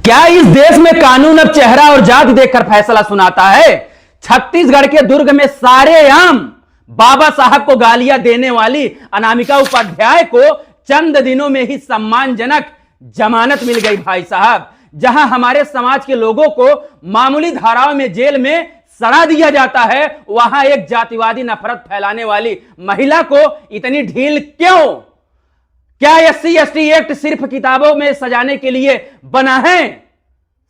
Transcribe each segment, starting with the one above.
क्या इस देश में कानून अब चेहरा और जात देखकर फैसला सुनाता है? छत्तीसगढ़ के दुर्ग में सारेआम बाबा साहब को गालियां देने वाली अनामिका उपाध्याय को चंद दिनों में ही सम्मानजनक जमानत मिल गई। भाई साहब, जहां हमारे समाज के लोगों को मामूली धाराओं में जेल में सड़ा दिया जाता है, वहां एक जातिवादी नफरत फैलाने वाली महिला को इतनी ढील क्यों? क्या SC/ST एक्ट सिर्फ किताबों में सजाने के लिए बना है?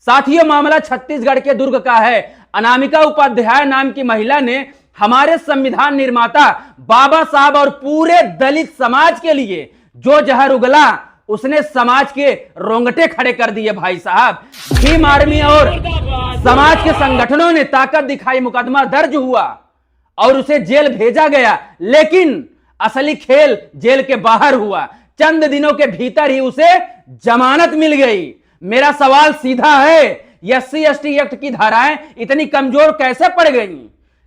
साथियों, मामला छत्तीसगढ़ के दुर्ग का है। अनामिका उपाध्याय नाम की महिला ने हमारे संविधान निर्माता बाबा साहब और पूरे दलित समाज के लिए जो जहर उगला, उसने समाज के रोंगटे खड़े कर दिए। भाई साहब, भीम आर्मी और समाज के संगठनों ने ताकत दिखाई, मुकदमा दर्ज हुआ और उसे जेल भेजा गया, लेकिन असली खेल जेल के बाहर हुआ। चंद दिनों के भीतर ही उसे जमानत मिल गई। मेरा सवाल सीधा है, SC/ST एक्ट की धाराएं इतनी कमजोर कैसे पड़ गई?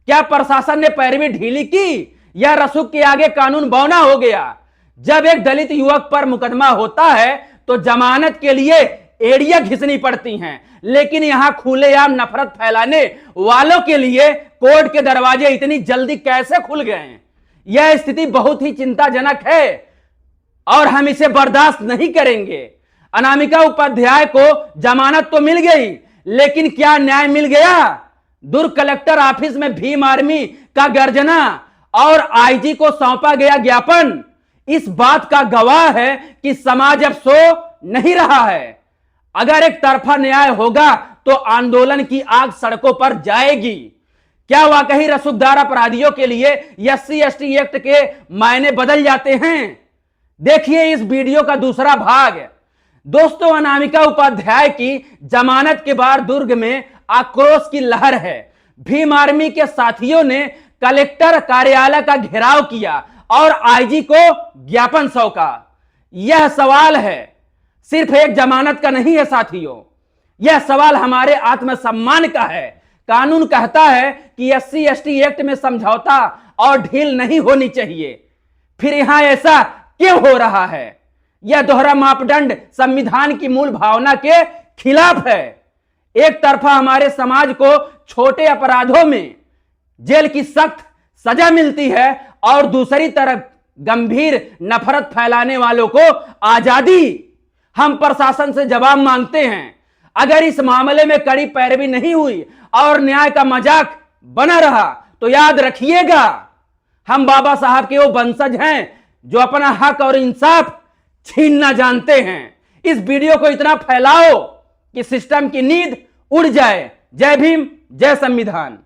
क्या प्रशासन ने पैरवी ढीली की या रसूख के आगे कानून बौना हो गया? जब एक दलित युवक पर मुकदमा होता है तो जमानत के लिए एड़ियां घिसनी पड़ती हैं, लेकिन यहां खुलेआम नफरत फैलाने वालों के लिए कोर्ट के दरवाजे इतनी जल्दी कैसे खुल गए? यह स्थिति बहुत ही चिंताजनक है और हम इसे बर्दाश्त नहीं करेंगे। अनामिका उपाध्याय को जमानत तो मिल गई, लेकिन क्या न्याय मिल गया? दुर्ग कलेक्टर ऑफिस में भीम आर्मी का गर्जना और IG को सौंपा गया ज्ञापन इस बात का गवाह है कि समाज अब सो नहीं रहा है। अगर एक तरफा न्याय होगा तो आंदोलन की आग सड़कों पर जाएगी। क्या वाकई रसूखदार अपराधियों के लिए SC/ST एक्ट के मायने बदल जाते हैं? देखिए इस वीडियो का दूसरा भाग। दोस्तों, अनामिका उपाध्याय की जमानत के बाद दुर्ग में आक्रोश की लहर है। भीम आर्मी के साथियों ने कलेक्टर कार्यालय का घेराव किया और IG को ज्ञापन सौंपा। यह सवाल है, सिर्फ एक जमानत का नहीं है साथियों, यह सवाल हमारे आत्मसम्मान का है। कानून कहता है कि SC/ST एक्ट में समझौता और ढील नहीं होनी चाहिए, फिर यहां ऐसा क्यों हो रहा है? यह दोहरा मापदंड संविधान की मूल भावना के खिलाफ है। एक तरफा हमारे समाज को छोटे अपराधों में जेल की सख्त सजा मिलती है और दूसरी तरफ गंभीर नफरत फैलाने वालों को आजादी। हम प्रशासन से जवाब मांगते हैं। अगर इस मामले में कड़ी पैरवी नहीं हुई और न्याय का मजाक बना रहा तो याद रखिएगा, हम बाबा साहब के वो वंशज हैं जो अपना हक और इंसाफ छीनना जानते हैं। इस वीडियो को इतना फैलाओ कि सिस्टम की नींद उड़ जाए। जय भीम, जय संविधान।